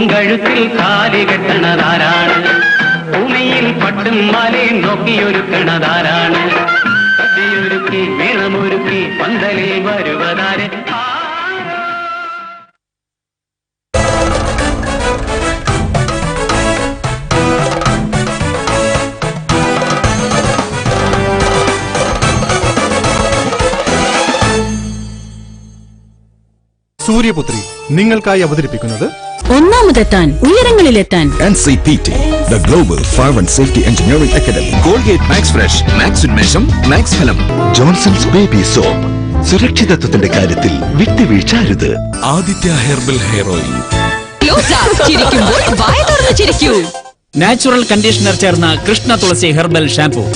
പൂങ്കഴുത്തിൽ താലി കെട്ടണതാരാണ്? ഭൂമിയിൽ പട്ടും മാലയും നോക്കിയൊരുക്കണതാരാണ്? സദ്യയൊരുക്കി മേളമൊരുക്കി പന്തലിൽ വരുവതാരെ? സൂര്യപുത്രി നിങ്ങൾക്കായി അവതരിപ്പിക്കുന്നത് ഒന്നാമതെത്താൻ ഉയരങ്ങളിലെത്താൻ NCPT, the Global Fire and Safety Engineering Academy. Colgate Max Fresh, Max Unmesham, Max Film. Johnson's Baby Soap. സുരക്ഷിതത്വത്തിന്റെ കാര്യത്തിൽ വിട്ടുവീഴ്ച അരുത്. Aditya herbal hair oil. Natural conditioner ചേർന്ന കൃഷ്ണ തുളസി ഹെർബൽ ഷാംപൂ.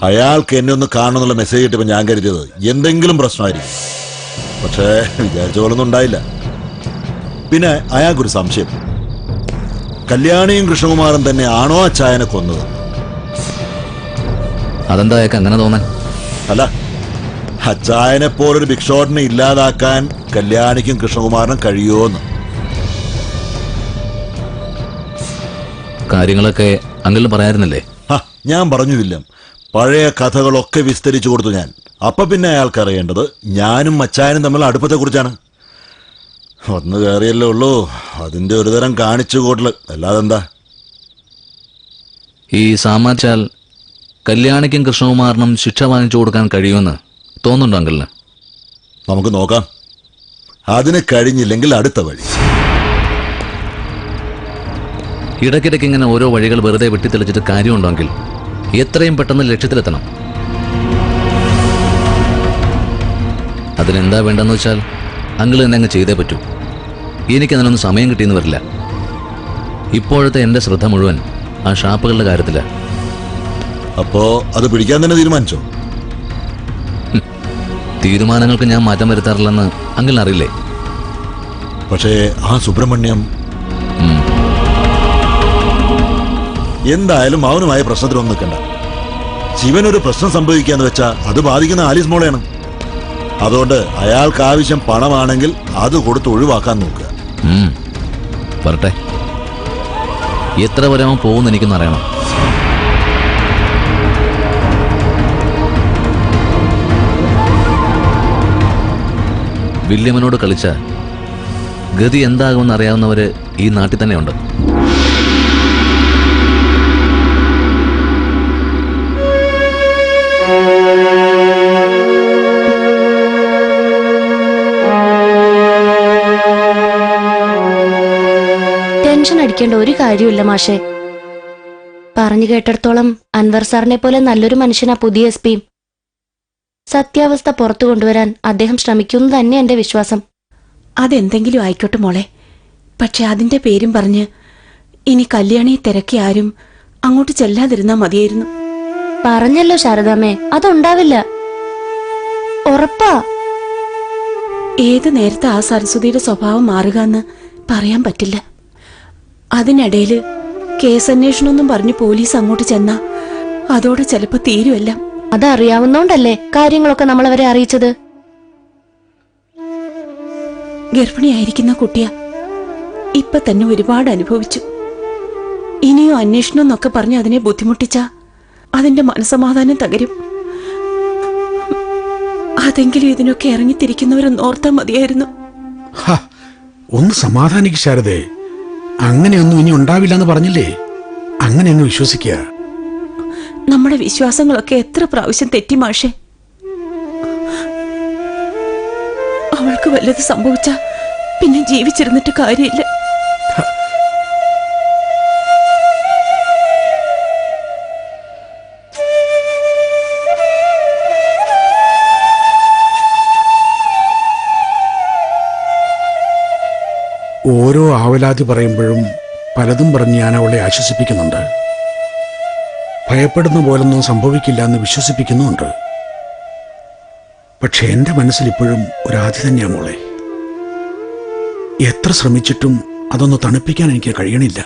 അയാൾക്ക് എന്നെ ഒന്ന് കാണണമെന്നുള്ള മെസ്സേജ് കിട്ടിയപ്പോൾ ഞാൻ കരുതിയത് എന്തെങ്കിലും പ്രശ്നമായിരിക്കും. പക്ഷേ വിചാരിച്ച പോലൊന്നും ഉണ്ടായില്ല. പിന്നെ അയാൾക്കൊരു സംശയം, കല്യാണിയും കൃഷ്ണകുമാറും തന്നെ ആണോ അച്ചായനെ കൊന്നത്? അതെന്താ അങ്ങനെ തോന്നാൻ? അല്ല, അച്ചായനെ പോലൊരു ബിഗ് ഷോട്ടിനെ ഇല്ലാതാക്കാൻ കല്യാണിക്കും കൃഷ്ണകുമാറിനും കഴിയുമോന്ന്. കാര്യങ്ങളൊക്കെ അങ്കിളിന് പറയാറുന്നില്ലേ? ഞാൻ പറഞ്ഞു വില്യം, പഴയ കഥകളൊക്കെ വിസ്തരിച്ചു കൊടുത്തു ഞാൻ. അപ്പൊ പിന്നെ അയാൾക്ക് അറിയേണ്ടത് ഞാനും മച്ചായനും തമ്മിൽ അടുപ്പത്തെ കുറിച്ചാണ്. വന്നു കയറിയല്ലേ ഉള്ളൂ, അതിന്റെ ഒരു തരം കാണിച്ചു കൂട്ടല്, അല്ലാതെന്താ. ഈ സാമാച്ചാൽ കല്യാണിക്കും കൃഷ്ണകുമാറിനും ശിക്ഷ വാങ്ങിച്ചു കൊടുക്കാൻ കഴിയുമെന്ന് തോന്നുന്നുണ്ടോ അങ്കിളിന്? നമുക്ക് നോക്കാം. അതിന് കഴിഞ്ഞില്ലെങ്കിൽ അടുത്ത വഴി. ഇടയ്ക്കിടയ്ക്ക് ഇങ്ങനെ ഓരോ വഴികൾ വെറുതെ വെട്ടിത്തെളിച്ചിട്ട് കാര്യമുണ്ടെങ്കിൽ എത്രയും പെട്ടെന്ന് ലക്ഷ്യത്തിലെത്തണം. അതിനെന്താ വേണ്ടെന്ന് വെച്ചാൽ അങ്കിൾ തന്നെ അങ്ങ് ചെയ്തേ പറ്റൂ. എനിക്കതിനൊന്നും സമയം കിട്ടിയെന്ന് വരില്ല. ഇപ്പോഴത്തെ എൻ്റെ ശ്രദ്ധ മുഴുവൻ ആ ഷാപ്പുകളുടെ കാര്യത്തിലാണ്. അപ്പോ അത് പിടിക്കാൻ തന്നെ തീരുമാനിച്ചോ? തീരുമാനങ്ങൾക്ക് ഞാൻ മാറ്റം വരുത്താറില്ലെന്ന് അങ്കിളിന് അറിയില്ലേ? പക്ഷേ ആ സുബ്രഹ്മണ്യം എന്തായാലും അവനുമായ പ്രശ്നത്തിലൊന്നും നിൽക്കണ്ട. ശിവനൊരു പ്രശ്നം സംഭവിക്കാന്ന് വെച്ചാ അത് ബാധിക്കുന്ന ആലീസ് മോളെയാണ്. അതുകൊണ്ട് അയാൾക്ക് ആവശ്യം പണമാണെങ്കിൽ അത് കൊടുത്ത് ഒഴിവാക്കാൻ നോക്കുക. വരട്ടെ. എത്ര വരെ അവൻ പോകുമെന്ന് എനിക്കൊന്ന് അറിയണം. വില്യമ്മനോട് കളിച്ച ഗതി എന്താകുമെന്ന് അറിയാവുന്നവര് ഈ നാട്ടിൽ തന്നെയുണ്ട്. ടെൻഷൻ അടിക്കേണ്ട ഒരു കാര്യമില്ല മാഷെ. പറഞ്ഞു കേട്ടിടത്തോളം അൻവർ സാറിനെ പോലെ നല്ലൊരു മനുഷ്യനാ പുതിയ SP. സത്യാവസ്ഥ പുറത്തു കൊണ്ടുവരാൻ അദ്ദേഹം ശ്രമിക്കുന്നു തന്നെ എന്റെ വിശ്വാസം. അതെന്തെങ്കിലും ആയിക്കോട്ടെ മോളെ. പക്ഷെ അതിന്റെ പേരും പറഞ്ഞ് ഇനി കല്യാണിയെ തിരക്കി ആരും അങ്ങോട്ട് ചെല്ലാതിരുന്നാ മതിയായിരുന്നു. പറഞ്ഞല്ലോ ശാരദാമ്മേ, അതുണ്ടാവില്ല, ഉറപ്പാ. ഏത് നേരത്തെ ആ സരസ്വതിയുടെ സ്വഭാവം മാറുക എന്ന് പറയാൻ പറ്റില്ല. അതിനിടയില് കേസന്വേഷണമെന്നും പറഞ്ഞ് പോലീസ് അങ്ങോട്ട് ചെന്നാ അതോടെ ചിലപ്പോ തീരുമല്ല. അതറിയാവുന്നോണ്ടല്ലേ കാര്യങ്ങളൊക്കെ നമ്മളവരെ അറിയിച്ചത്. ഗർഭിണിയായിരിക്കുന്ന കുട്ടിയ ഇപ്പൊ തന്നെ ഒരുപാട് അനുഭവിച്ചു. ഇനിയും അന്വേഷണം എന്നൊക്കെ പറഞ്ഞ് അതിനെ ബുദ്ധിമുട്ടിച്ചാ അതിന്റെ മനസമാധാനം തകരും. അതെങ്കിലും ഇതിനൊക്കെ ഇറങ്ങിത്തിരിക്കുന്നവരൊന്ന് ഓർത്താൽ മതിയായിരുന്നു. ഒന്ന് സമാധാനിക്ക് ശാരദേ. അങ്ങനെയൊന്നും ഇനി ഉണ്ടാവില്ലെന്ന് പറഞ്ഞില്ലേ, അങ്ങനെ അങ്ങ് വിശ്വസിക്കുക. നമ്മുടെ വിശ്വാസങ്ങളൊക്കെ എത്ര പ്രാവശ്യം തെറ്റി മാഷെ. അവൾക്ക് വല്ലത് സംഭവിച്ച പിന്നെ ജീവിച്ചിരുന്നിട്ട് കാര്യമില്ല. ഓരോ ആവലാതി പറയുമ്പോഴും പലതും പറഞ്ഞ് ഞാൻ അവളെ ആശ്വസിപ്പിക്കുന്നുണ്ട്. ഭയപ്പെടുന്ന പോലൊന്നും സംഭവിക്കില്ല എന്ന് വിശ്വസിപ്പിക്കുന്നുമുണ്ട്. പക്ഷെ എൻ്റെ മനസ്സിൽ ഇപ്പോഴും ഒരാധി തന്നെയാണ് മോളെ. എത്ര ശ്രമിച്ചിട്ടും അതൊന്ന് തണുപ്പിക്കാൻ എനിക്ക് കഴിയണില്ല.